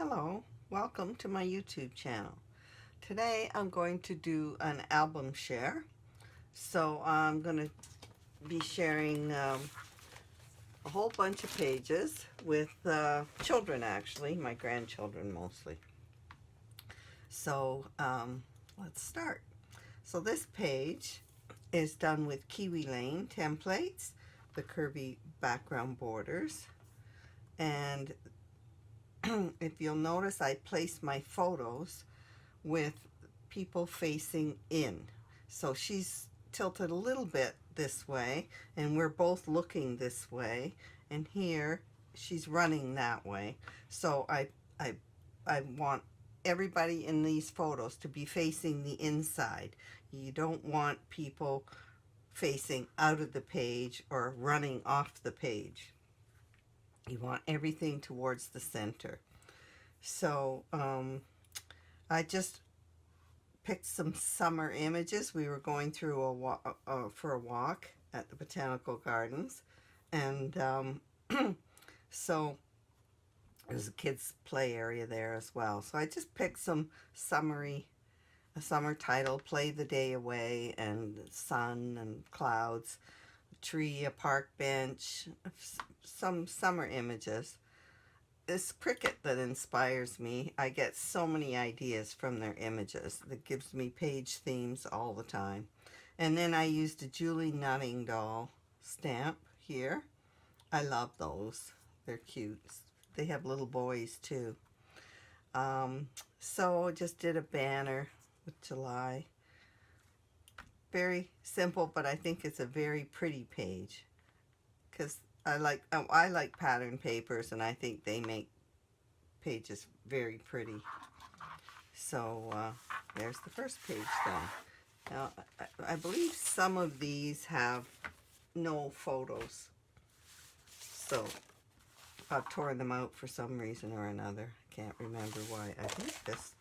Hello, welcome to my YouTube channel. Today I'm going to do an album share. So I'm going to be sharing a whole bunch of pages with children, actually, my grandchildren mostly. So let's start. So this page is done with Kiwi Lane templates, the curvy background borders, and if you'll notice, I placed my photos with people facing in. So she's tilted a little bit this way, and we're both looking this way, and here she's running that way. So I want everybody in these photos to be facing the inside. You don't want people facing out of the page or running off the page. You want everything towards the center. So I just picked some summer images. We were going through for a walk at the Botanical Gardens, and so there's a kids' play area there as well. So I just picked some a summer title, Play the Day Away, and sun and clouds, a tree, a park bench, some summer images. It's Cricut that inspires me. I get so many ideas from their images. That gives me page themes all the time. And then I used a Julie Nutting doll stamp here. I love those. They're cute. They have little boys too. So I just did a banner with July. Very simple, but I think it's a very pretty page, because I like pattern papers, and I think they make pages very pretty. So there's the first page done. Now I believe some of these have no photos, so I've torn them out for some reason or another. I can't remember why. I think this,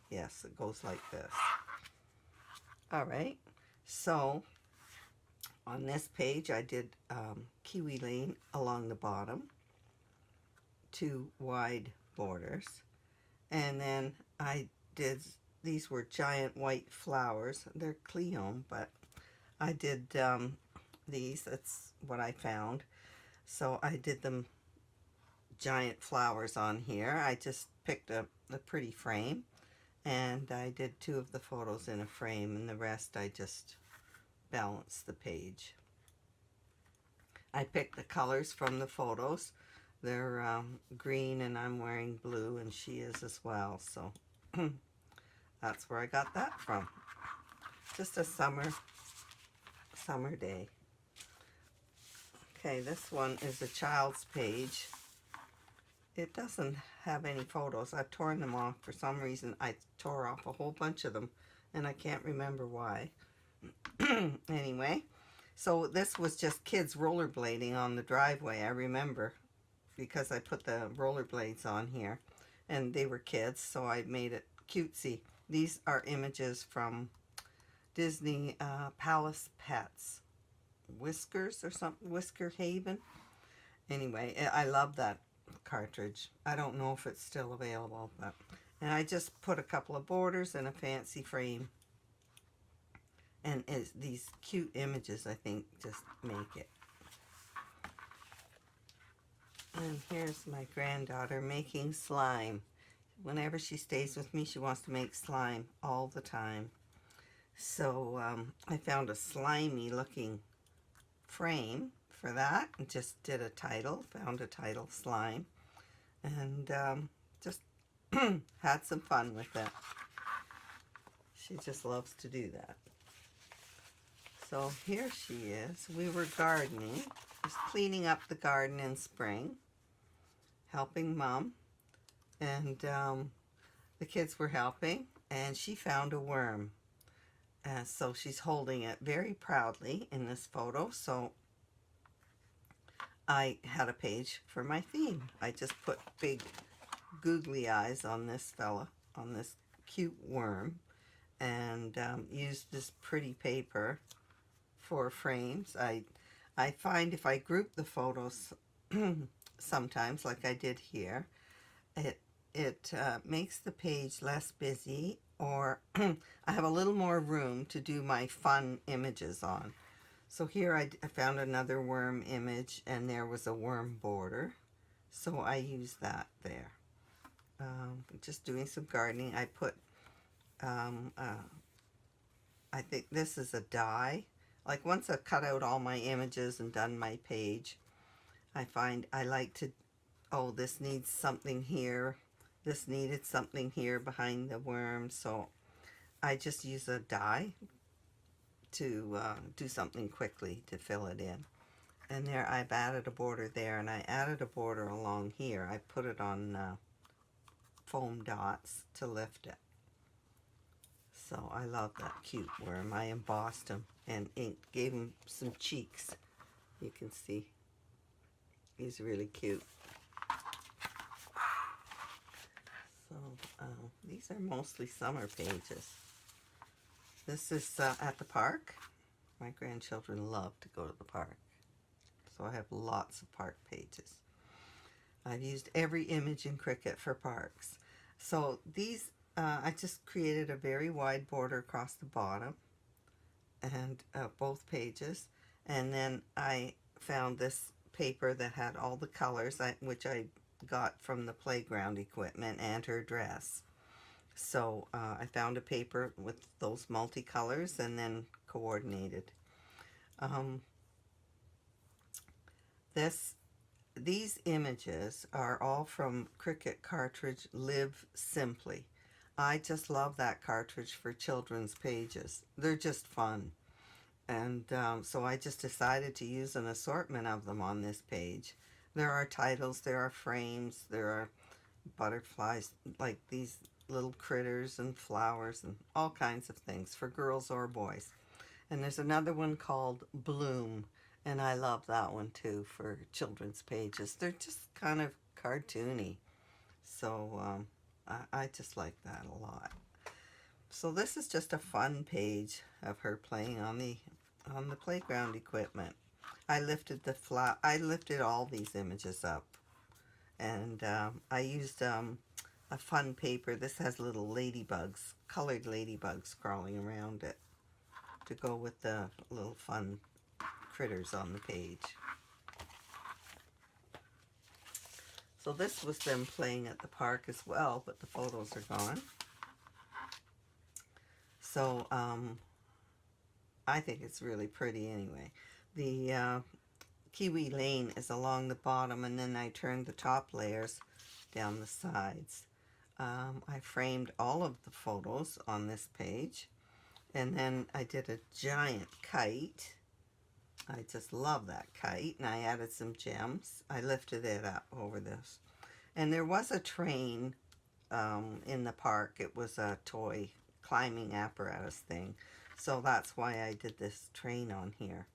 yes, it goes like this. All right, so on this page I did Kiwi Lane along the bottom, 2 wide borders, and then I did, these were giant white flowers. They're Cleome, but I did these, that's what I found. So I did them giant flowers on here. I just picked a pretty frame, and I did 2 of the photos in a frame, and the rest I just balanced the page. I picked the colors from the photos. They're green, and I'm wearing blue, and she is as well. So that's where I got that from. Just a summer day. Okay, this one is a child's page. It doesn't have any photos. I've torn them off for some reason. I tore off a whole bunch of them, and I can't remember why. Anyway, so this was just kids rollerblading on the driveway, I remember, because I put the rollerblades on here, and they were kids, so I made it cutesy. These are images from Disney Palace Pets, Whiskers or something, Whisker Haven. Anyway, I love that cartridge. I don't know if it's still available, but, and I just put a couple of borders and a fancy frame. And these cute images, I think, just make it. And here's my granddaughter making slime. Whenever she stays with me, she wants to make slime all the time. So I found a slimy looking frame for that, and just did a title, found a title, slime, and just had some fun with it. She just loves to do that. So here she is. We were gardening, just cleaning up the garden in spring, helping Mom, and the kids were helping, and she found a worm. So she's holding it very proudly in this photo. So I had a page for my theme. I just put big googly eyes on this fella, on this cute worm, and used this pretty paper for frames. I find if I group the photos sometimes, like I did here, it makes the page less busy, or I have a little more room to do my fun images on. So here I found another worm image, and there was a worm border, so I used that there. Just doing some gardening. I put I think this is a die. Like once I've cut out all my images and done my page, I find I like to, oh, this needs something here. This needed something here behind the worm. So I just use a die to do something quickly to fill it in. And there I've added a border there, and I added a border along here. I put it on foam dots to lift it. So I love that cute worm. I embossed him and gave him some cheeks. You can see he's really cute. So these are mostly summer pages. This is at the park. My grandchildren love to go to the park. So I have lots of park pages. I've used every image in Cricut for parks. So these, I just created a very wide border across the bottom and both pages. And then I found this paper that had all the colors, which I got from the playground equipment, and her dress. So I found a paper with those multicolors and then coordinated. These images are all from Cricut cartridge Live Simply. I just love that cartridge for children's pages. They're just fun. And so I just decided to use an assortment of them on this page. There are titles, there are frames, there are butterflies, like these little critters and flowers and all kinds of things for girls or boys. And there's another one called Bloom, and I love that one too for children's pages. They're just kind of cartoony. So I just like that a lot. So this is just a fun page of her playing on the playground equipment. I lifted all these images up, and I used a fun paper. This has little ladybugs, colored ladybugs crawling around it to go with the little fun critters on the page. So this was them playing at the park as well, but the photos are gone. So I think it's really pretty anyway. The Kiwi Lane is along the bottom, and then I turned the top layers down the sides. I framed all of the photos on this page, and then I did a giant kite. I just love that kite, and I added some gems. I lifted it up over this. And there was a train in the park. It was a toy climbing apparatus thing. So that's why I did this train on here.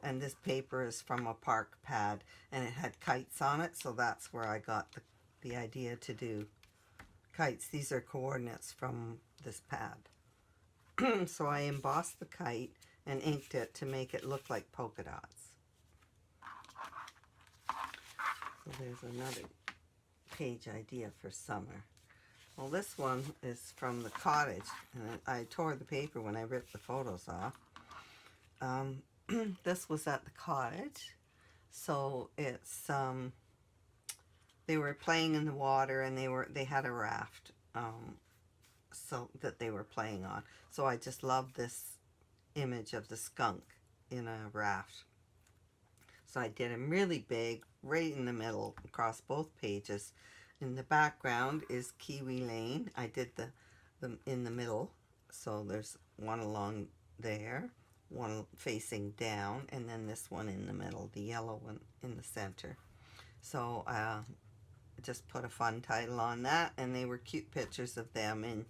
And this paper is from a park pad, and it had kites on it, so that's where I got the idea to do kites. These are coordinates from this pad. So I embossed the kite and inked it to make it look like polka dots. So there's another page idea for summer. Well, this one is from the cottage, and I tore the paper when I ripped the photos off. This was at the cottage, so it's they were playing in the water, and they had a raft so that they were playing on. So I just love this image of the skunk in a raft. So I did them really big, right in the middle, across both pages. In the background is Kiwi Lane. I did them in the middle, so there's one along there, one facing down, and then this one in the middle, the yellow one in the center. So just put a fun title on that, and they were cute pictures of them in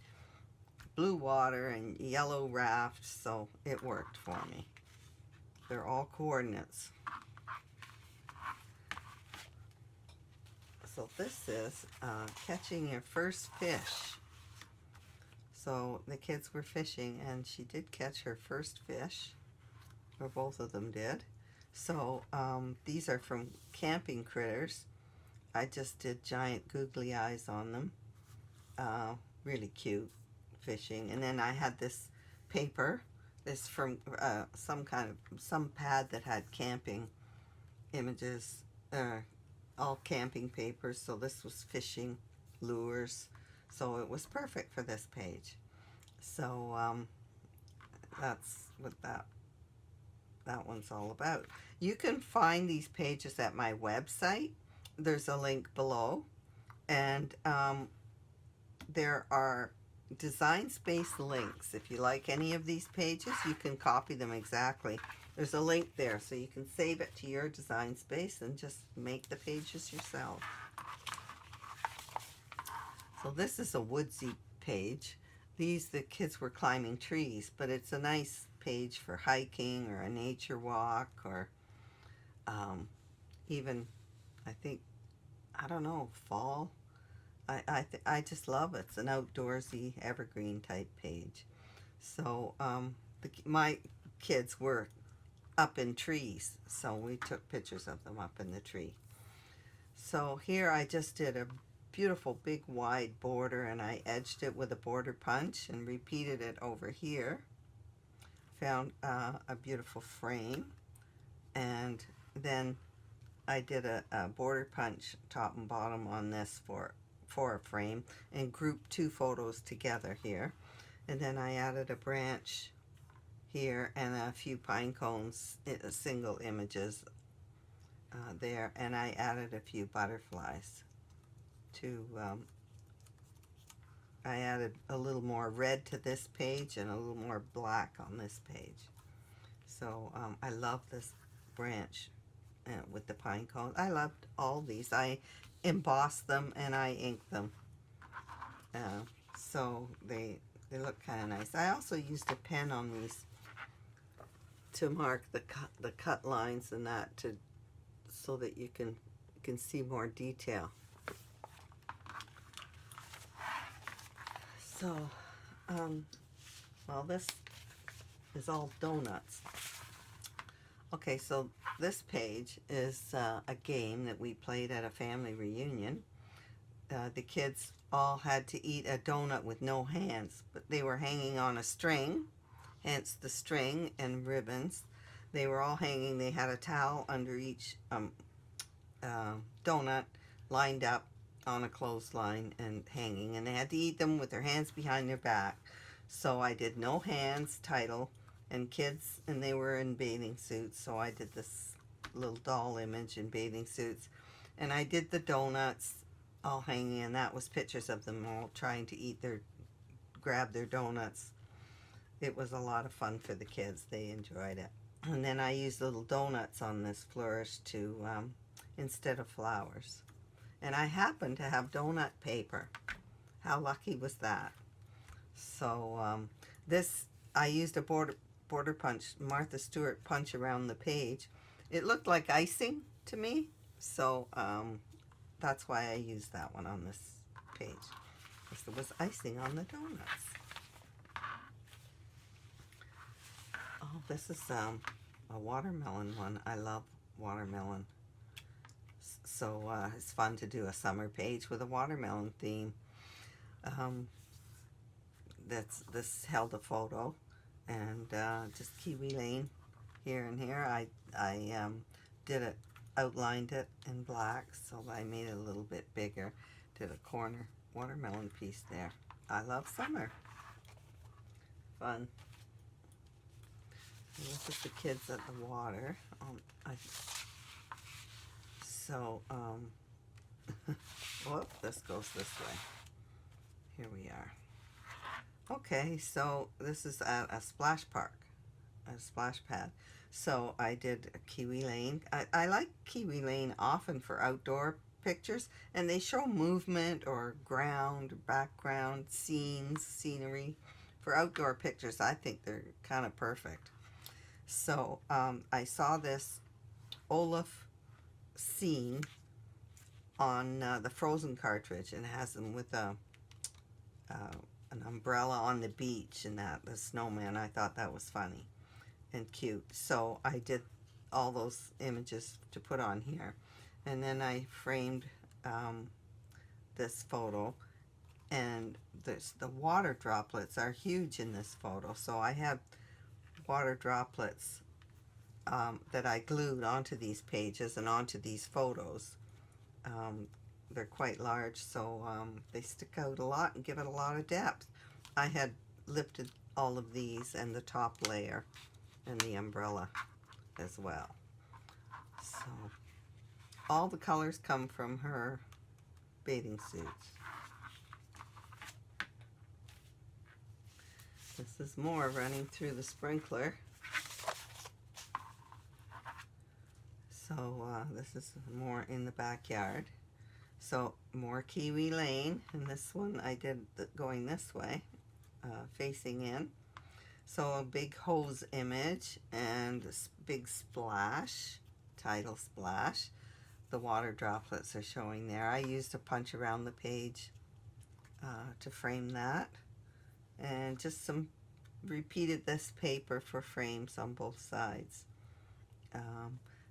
blue water and yellow rafts, so it worked for me. They're all coordinates. So this is catching your first fish. So the kids were fishing, and she did catch her first fish, or both of them did. So these are from Camping Critters. I just did giant googly eyes on them. Really cute fishing. And then I had this paper, this from some pad that had camping images, all camping papers. So this was fishing lures. So it was perfect for this page. So that's what that one's all about. You can find these pages at my website. There's a link below, and there are design space links. If you like any of these pages, you can copy them exactly. There's a link there, so you can save it to your design space and just make the pages yourself. So this is a woodsy page. The kids were climbing trees, but it's a nice page for hiking or a nature walk, or even, I don't know, fall. I just love it. It's an outdoorsy, evergreen type page. So my kids were up in trees, so we took pictures of them up in the tree. So here I just did a beautiful big wide border, and I edged it with a border punch and repeated it over here. Found a beautiful frame, and then I did a border punch top and bottom on this for a frame, and grouped two photos together here. And then I added a branch here and a few pine cones, single images there, and I added a few butterflies to I added a little more red to this page and a little more black on this page. So I love this branch with the pine cones. I loved all these. I embossed them and I inked them, so they look kind of nice. I also used a pen on these to mark the cut lines and that, so that you can see more detail. So well, this is all donuts. Okay, so this page is a game that we played at a family reunion. The kids all had to eat a donut with no hands, but they were hanging on a string, hence the string and ribbons. They were all hanging. They had a towel under each donut, lined up on a clothesline and hanging, and they had to eat them with their hands behind their back. So I did no hands title, and kids, and they were in bathing suits, so I did this little doll image in bathing suits, and I did the donuts all hanging, and that was pictures of them all trying to grab their donuts. It was a lot of fun for the kids. They enjoyed it. And then I used little donuts on this flourish to instead of flowers. And I happened to have donut paper. How lucky was that? So this, I used a border punch, Martha Stewart punch around the page. It looked like icing to me, so that's why I used that one on this page, because there was icing on the donuts. Oh, this is a watermelon one. I love watermelon. So it's fun to do a summer page with a watermelon theme. This held a photo, and just Kiwi Lane here and here. I did it, outlined it in black, so I made it a little bit bigger. Did a corner watermelon piece there. I love summer. Fun. And this is the kids at the water. Whoop, this goes this way. Here we are. Okay, so this is at a splash park, a splash pad. So I did a Kiwi Lane. I like Kiwi Lane often for outdoor pictures, and they show movement or ground, background, scenes, scenery. For outdoor pictures, I think they're kind of perfect. So I saw this Olaf scene on the Frozen cartridge, and it has them with an umbrella on the beach and the snowman. I thought that was funny and cute. So I did all those images to put on here. And then I framed this photo, and the water droplets are huge in this photo. So I have water droplets that I glued onto these pages and onto these photos. They're quite large, so they stick out a lot and give it a lot of depth. I had lifted all of these and the top layer and the umbrella as well. So all the colors come from her bathing suits. This is more running through the sprinkler. So this is more in the backyard. So more Kiwi Lane, and this one I did going this way, facing in. So a big hose image and a big splash, tidal splash. The water droplets are showing there. I used a punch around the page to frame that, and just repeated this paper for frames on both sides.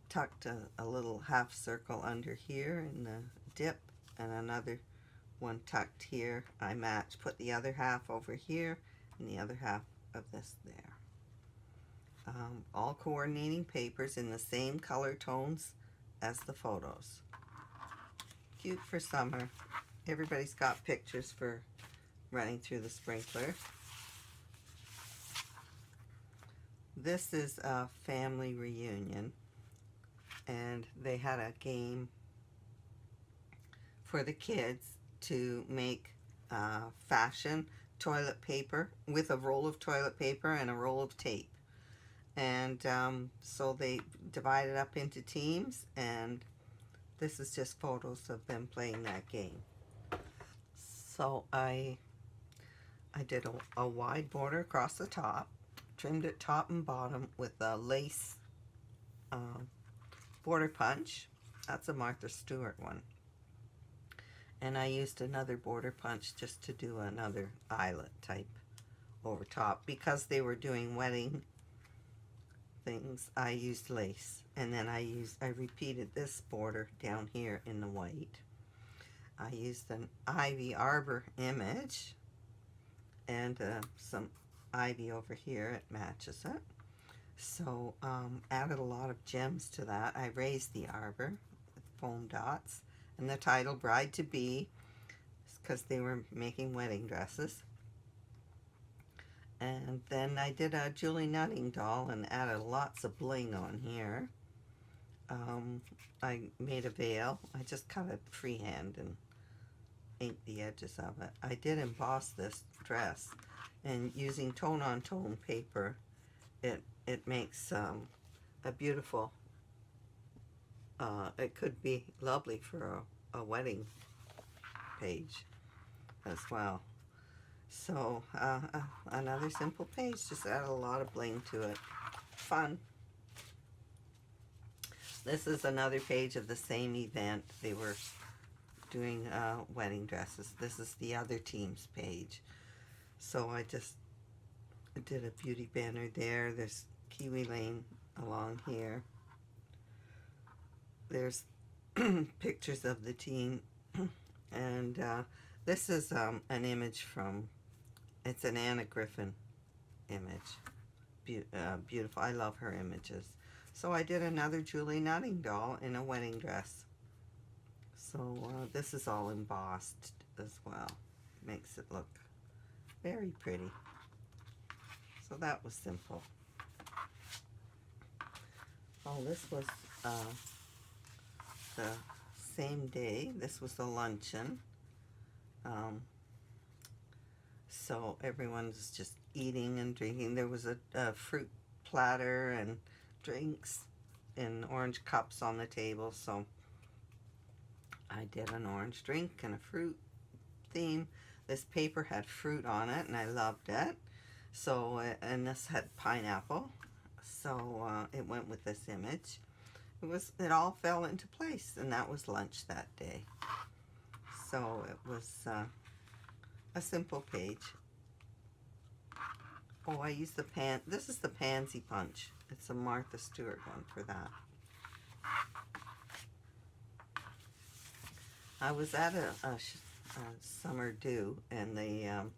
Tucked a little half circle under here in the dip, and another one tucked here. I put the other half over here and the other half of this there. All coordinating papers in the same color tones as the photos. Cute for summer. Everybody's got pictures for running through the sprinkler. This is a family reunion, and they had a game for the kids to make fashion toilet paper with a roll of toilet paper and a roll of tape. And so they divided up into teams, and this is just photos of them playing that game. So I did a wide border across the top, trimmed it top and bottom with a lace border punch. That's a Martha Stewart one. And I used another border punch just to do another eyelet type over top. Because they were doing wedding things, I used lace. And then I repeated this border down here in the white. I used an ivy arbor image and some ivy over here. It matches it. So added a lot of gems to that. I raised the arbor with foam dots. And the title, Bride to Be, because they were making wedding dresses. And then I did a Julie Nutting doll and added lots of bling on here. I made a veil. I just cut it freehand and inked the edges of it. I did emboss this dress, and using tone-on-tone paper, it makes a beautiful. It could be lovely for a wedding page as well. So another simple page, just add a lot of bling to it. Fun. This is another page of the same event. They were doing wedding dresses. This is the other team's page. So I just did a beauty banner there. There's Kiwi Lane along here. There's pictures of the team, and this is an image from, it's an Anna Griffin image. Beautiful. I love her images. So I did another Julie Nutting doll in a wedding dress. So this is all embossed as well. Makes it look very pretty. So that was simple. Oh, this was the same day. This was the luncheon. So everyone's just eating and drinking. There was a fruit platter and drinks in orange cups on the table. So I did an orange drink and a fruit theme. This paper had fruit on it, and I loved it. So, and this had pineapple. So it went with this image. It all fell into place, and that was lunch that day. So it was a simple page. Oh, I used this is the pansy punch. It's a Martha Stewart one for that. I was at a summer do, and the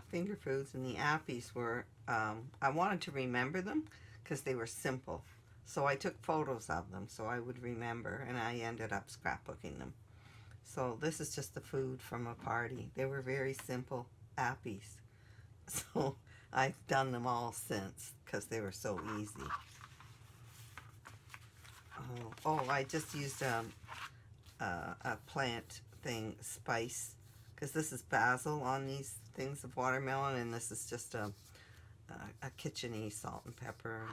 finger foods and the appies were, I wanted to remember them because they were simple. So I took photos of them so I would remember, and I ended up scrapbooking them. So this is just the food from a party. They were very simple appies. So I've done them all since because they were so easy. Oh, I just used a plant thing, spice, because this is basil on these things of watermelon, and this is just a kitchen-y salt and pepper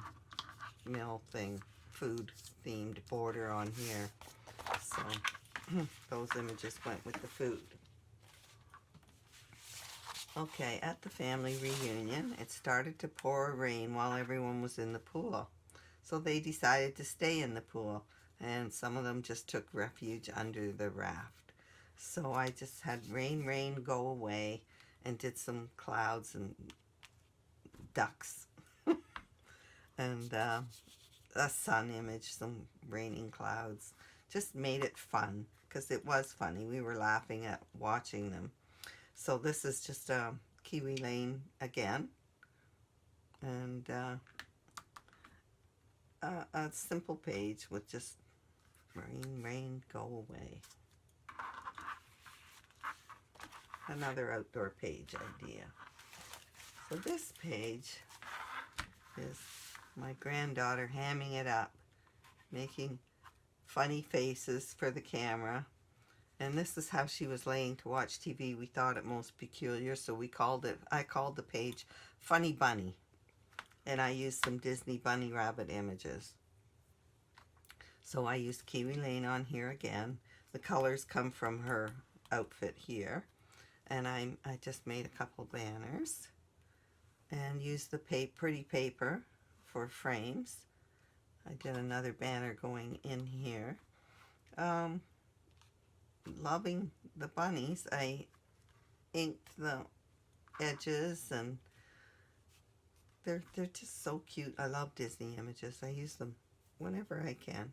mill thing, food themed border on here. So those images went with the food. Okay, at the family reunion, it started to pour rain while everyone was in the pool. So they decided to stay in the pool, and some of them just took refuge under the raft. So I just had rain, rain, go away, and did some clouds and ducks. And a sun image, some raining clouds. Just made it fun, because it was funny. We were laughing at watching them. So this is just a Kiwi Lane again. And a simple page with just rain, rain, go away. Another outdoor page idea. So this page is my granddaughter hamming it up, making funny faces for the camera. And this is how she was laying to watch TV. We thought it most peculiar, so I called the page Funny Bunny. And I used some Disney bunny rabbit images. So I used Kiwi Lane on here again. The colors come from her outfit here. And I just made a couple banners and used the pretty paper for frames. I did another banner going in here. Loving the bunnies. I inked the edges, and they're just so cute. I love Disney images. I use them whenever I can.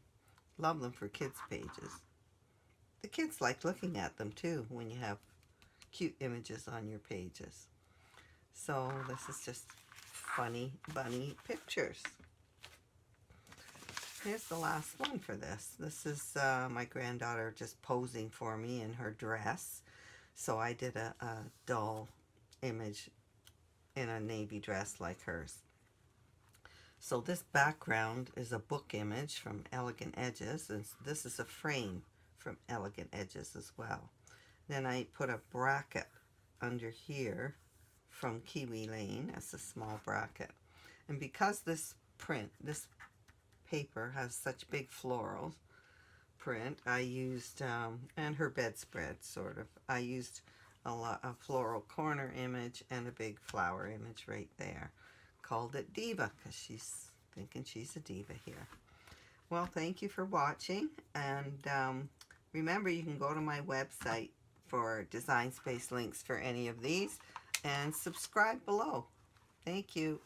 Love them for kids' pages. The kids like looking at them too when you have cute images on your pages. So this is just funny bunny pictures. Here's the last one for this. This is my granddaughter just posing for me in her dress. So I did a doll image in a navy dress like hers. So this background is a book image from Elegant Edges, and this is a frame from Elegant Edges as well. Then I put a bracket under here from Kiwi Lane. That's a small bracket. And because this paper has such big floral print, I used, and her bedspread sort of, I used a floral corner image and a big flower image right there. Called it Diva because she's thinking she's a diva here. Well, thank you for watching, and remember, you can go to my website for design space links for any of these, and subscribe below. Thank you.